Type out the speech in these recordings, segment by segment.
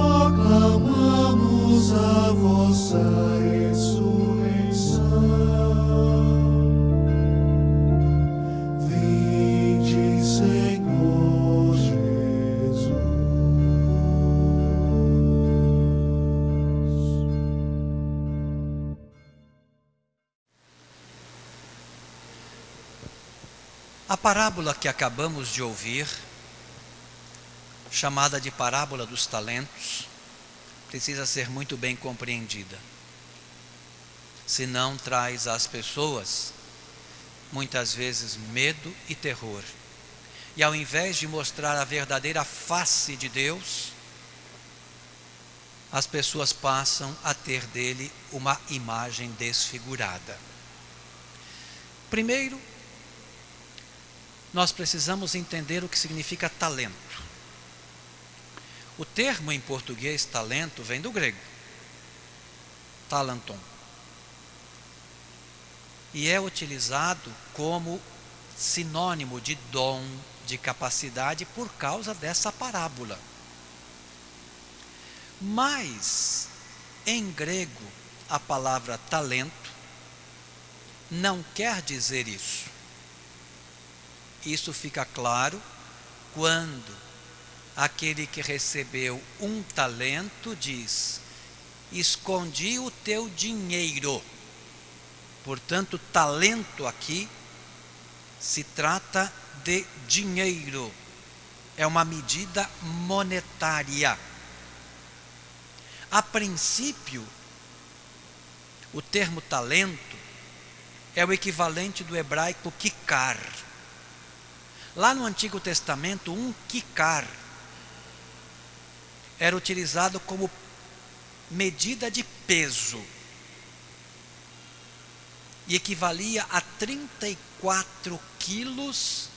proclamamos a vossa ressurreição. Vinde, Senhor Jesus. A parábola que acabamos de ouvir, chamada de parábola dos talentos, precisa ser muito bem compreendida. Senão traz às pessoas, muitas vezes, medo e terror. E ao invés de mostrar a verdadeira face de Deus, as pessoas passam a ter dele uma imagem desfigurada. Primeiro, nós precisamos entender o que significa talento. O termo em português talento vem do grego, talenton, e é utilizado como sinônimo de dom, de capacidade, por causa dessa parábola. Mas, em grego, a palavra talento não quer dizer isso. Isso fica claro quando aquele que recebeu um talento diz: escondi o teu dinheiro. Portanto, talento aqui se trata de dinheiro. É uma medida monetária. A princípio, o termo talento é o equivalente do hebraico kikar. Lá no Antigo Testamento, um kikar era utilizado como medida de peso e equivalia a 34 quilos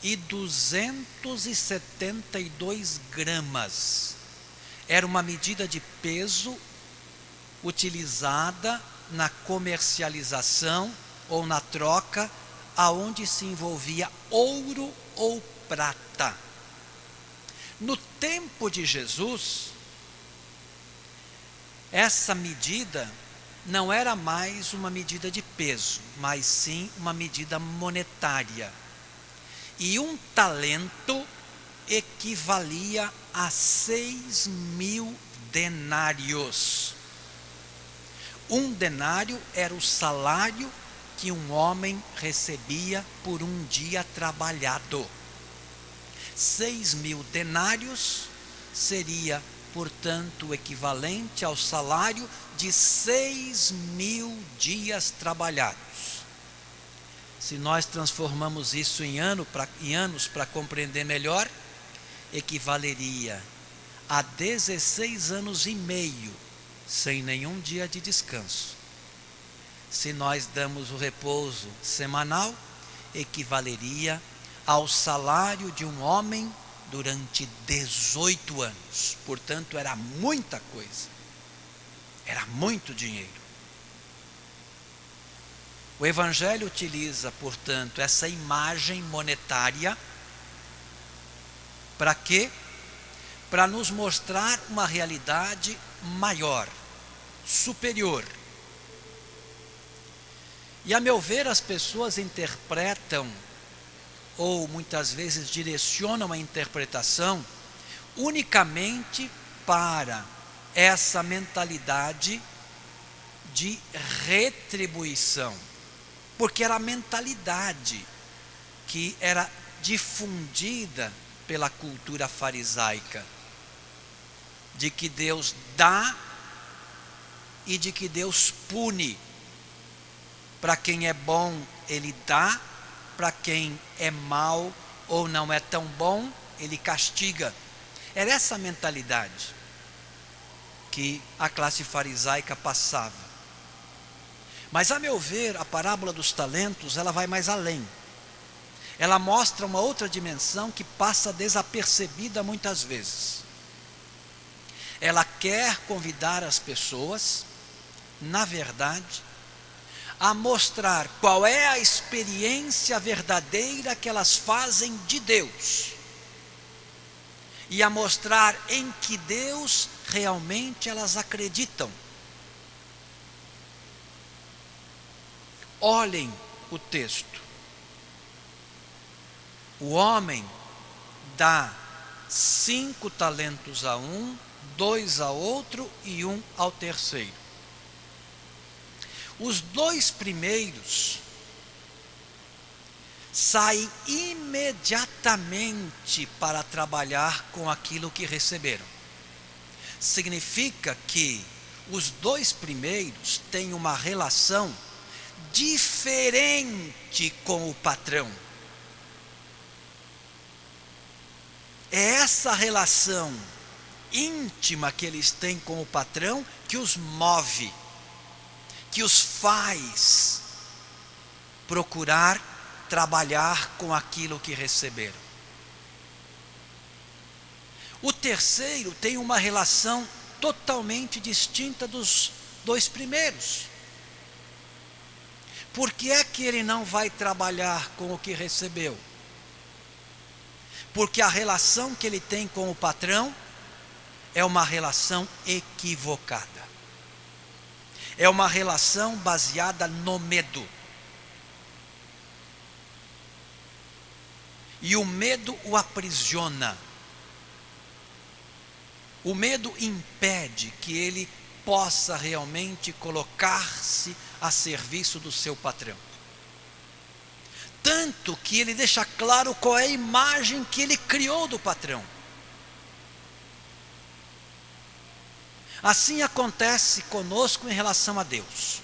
e 272 gramas. Era uma medida de peso utilizada na comercialização ou na troca, aonde se envolvia ouro ou prata. No tempo de Jesus, essa medida não era mais uma medida de peso, mas sim uma medida monetária. E um talento equivalia a 6.000 denários. Um denário era o salário que um homem recebia por um dia trabalhado. 6.000 denários seria, portanto, o equivalente ao salário de 6.000 dias trabalhados. Se nós transformamos isso em anos para compreender melhor, equivaleria a 16 anos e meio, sem nenhum dia de descanso. Se nós damos o repouso semanal, equivaleria ao salário de um homem durante 18 anos. Portanto, era muita coisa. Era muito dinheiro. O Evangelho utiliza, portanto, essa imagem monetária para quê? Para nos mostrar uma realidade maior, superior. E, a meu ver, as pessoas interpretam, ou muitas vezes direcionam a interpretação, unicamente para essa mentalidade de retribuição. Porque era a mentalidade que era difundida pela cultura farisaica, de que Deus dá e de que Deus pune. Para quem é bom, ele dá; para quem é mau ou não é tão bom, ele castiga. Era essa mentalidade que a classe farisaica passava. Mas, a meu ver, a parábola dos talentos, ela vai mais além. Ela mostra uma outra dimensão que passa desapercebida muitas vezes. Ela quer convidar as pessoas, na verdade, a mostrar qual é a experiência verdadeira que elas fazem de Deus. e a mostrar em que Deus realmente elas acreditam. Olhem o texto. O homem dá 5 talentos a um, 2 a outro e 1 ao terceiro. Os 2 primeiros saem imediatamente para trabalhar com aquilo que receberam. Significa que os 2 primeiros têm uma relação diferente com o patrão. É essa relação íntima que eles têm com o patrão que os move, que os faz procurar trabalhar com aquilo que receberam. O terceiro tem uma relação totalmente distinta dos 2 primeiros. Por que é que ele não vai trabalhar com o que recebeu? Porque a relação que ele tem com o patrão é uma relação equivocada. É uma relação baseada no medo. E o medo o aprisiona. O medo impede que ele possa realmente colocar-se a serviço do seu patrão. Tanto que ele deixa claro qual é a imagem que ele criou do patrão. Assim acontece conosco em relação a Deus.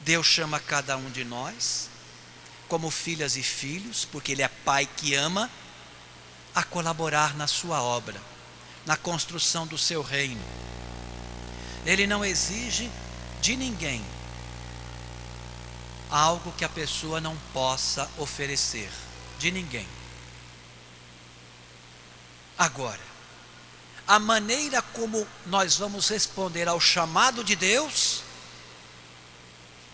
Deus chama cada um de nós, como filhas e filhos, porque Ele é Pai que ama, a colaborar na sua obra, na construção do seu reino. Ele não exige de ninguém algo que a pessoa não possa oferecer, de ninguém. Agora, a maneira como nós vamos responder ao chamado de Deus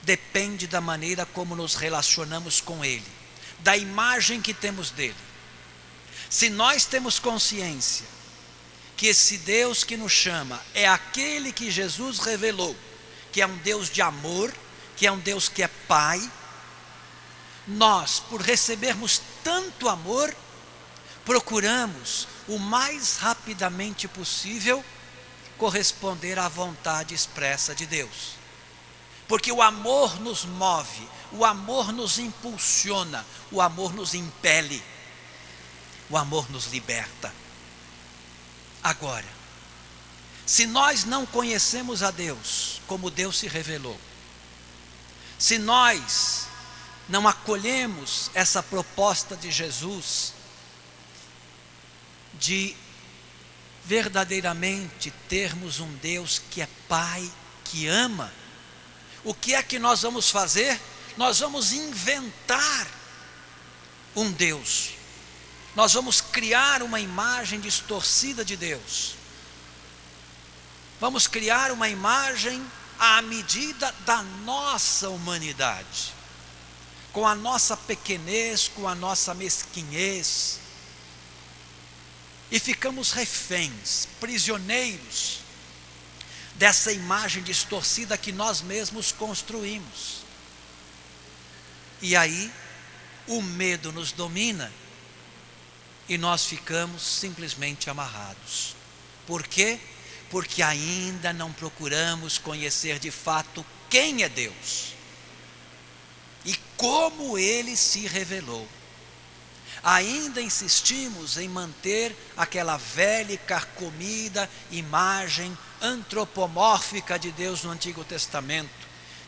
depende da maneira como nos relacionamos com Ele, da imagem que temos dele. Se nós temos consciência que esse Deus que nos chama é aquele que Jesus revelou, que é um Deus de amor, que é um Deus que é Pai, nós, por recebermos tanto amor, procuramos o mais rapidamente possível corresponder à vontade expressa de Deus. Porque o amor nos move, o amor nos impulsiona, o amor nos impele, o amor nos liberta. Agora, se nós não conhecemos a Deus como Deus se revelou, se nós não acolhemos essa proposta de Jesus de verdadeiramente termos um Deus que é Pai, que ama, o que é que nós vamos fazer? Nós vamos inventar um Deus. Nós vamos criar uma imagem distorcida de Deus. Vamos criar uma imagem à medida da nossa humanidade, com a nossa pequenez, com a nossa mesquinhez. E ficamos reféns, prisioneiros dessa imagem distorcida que nós mesmos construímos. E aí o medo nos domina e nós ficamos simplesmente amarrados. Por quê? Porque ainda não procuramos conhecer de fato quem é Deus e como Ele se revelou. Ainda insistimos em manter aquela velha e carcomida imagem antropomórfica de Deus no Antigo Testamento,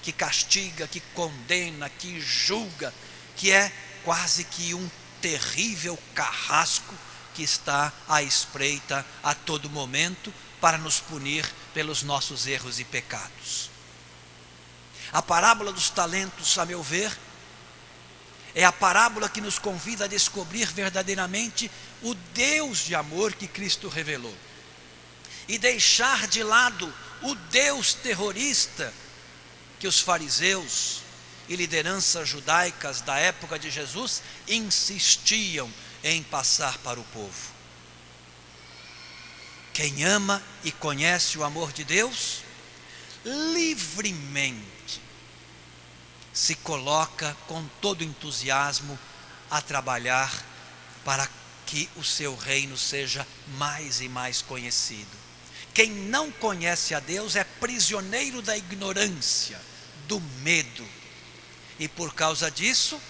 que castiga, que condena, que julga, que é quase que um terrível carrasco que está à espreita a todo momento para nos punir pelos nossos erros e pecados. A parábola dos talentos, a meu ver, é a parábola que nos convida a descobrir verdadeiramente o Deus de amor que Cristo revelou. E deixar de lado o Deus terrorista que os fariseus e lideranças judaicas da época de Jesus insistiam em passar para o povo. Quem ama e conhece o amor de Deus, livremente se coloca com todo entusiasmo a trabalhar para que o seu reino seja mais e mais conhecido. Quem não conhece a Deus é prisioneiro da ignorância, do medo, e por causa disso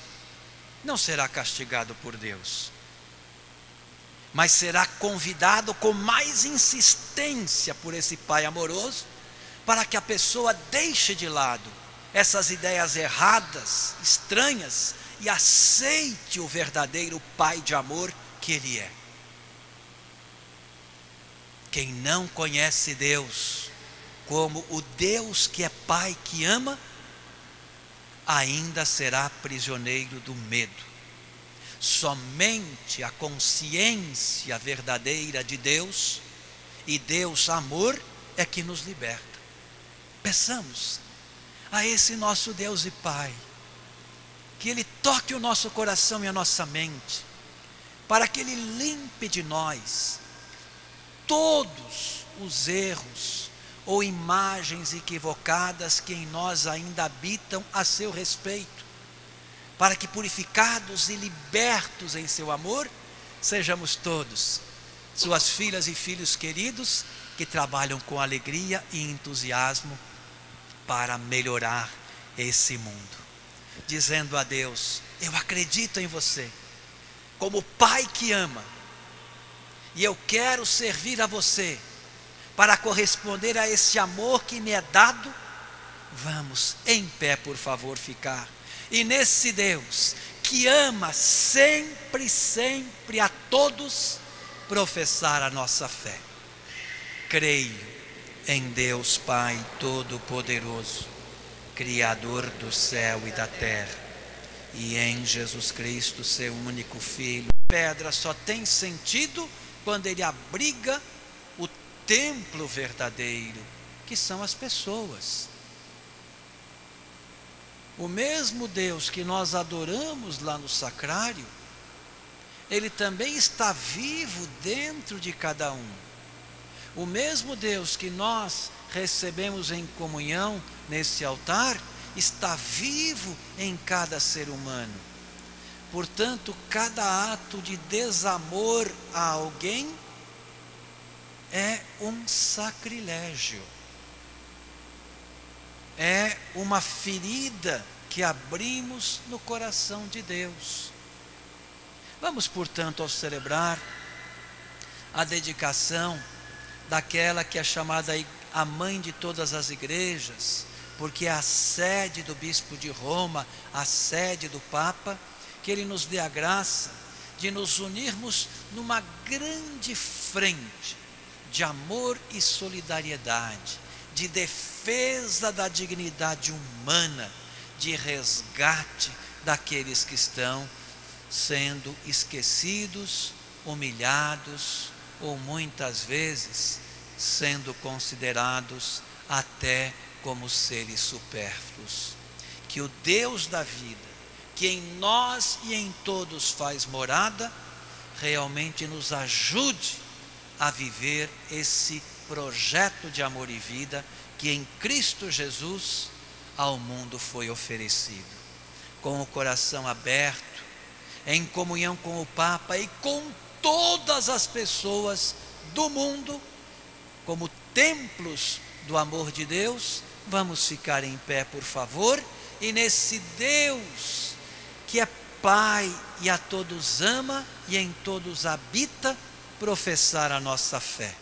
não será castigado por Deus, mas será convidado com mais insistência por esse Pai amoroso, para que a pessoa deixe de lado essas ideias erradas, estranhas, e aceite o verdadeiro Pai de amor que Ele é. Quem não conhece Deus como o Deus que é Pai que ama, ainda será prisioneiro do medo. Somente a consciência verdadeira de Deus e Deus amor é que nos liberta. Peçamos a esse nosso Deus e Pai que Ele toque o nosso coração e a nossa mente, para que Ele limpe de nós todos os erros ou imagens equivocadas que em nós ainda habitam a seu respeito, para que purificados e libertos em seu amor, sejamos todos suas filhas e filhos queridos, que trabalham com alegria e entusiasmo para melhorar esse mundo, dizendo a Deus: eu acredito em você como Pai que ama, e eu quero servir a você para corresponder a esse amor que me é dado. Vamos em pé, por favor, ficar, e nesse Deus que ama sempre, sempre a todos, professar a nossa fé. Creio em Deus Pai Todo-Poderoso, Criador do céu e da terra, e em Jesus Cristo, seu único Filho. Pedra só tem sentido quando ele abriga o templo verdadeiro, que são as pessoas. O mesmo Deus que nós adoramos lá no sacrário, Ele também está vivo dentro de cada um. O mesmo Deus que nós recebemos em comunhão nesse altar, está vivo em cada ser humano. Portanto, cada ato de desamor a alguém é um sacrilégio, é uma ferida que abrimos no coração de Deus. Vamos, portanto, ao celebrar a dedicação daquela que é chamada a mãe de todas as igrejas, porque é a sede do bispo de Roma, a sede do Papa, que Ele nos dê a graça de nos unirmos numa grande frente de amor e solidariedade, de defesa da dignidade humana, de resgate daqueles que estão sendo esquecidos, humilhados, ou muitas vezes sendo considerados até como seres supérfluos. Que o Deus da vida, que em nós e em todos faz morada, realmente nos ajude a viver esse projeto de amor e vida que em Cristo Jesus ao mundo foi oferecido. Com o coração aberto, em comunhão com o Papa e com todas as pessoas do mundo, como templos do amor de Deus, vamos ficar em pé, por favor, e nesse Deus que é Pai e a todos ama e em todos habita, professar a nossa fé.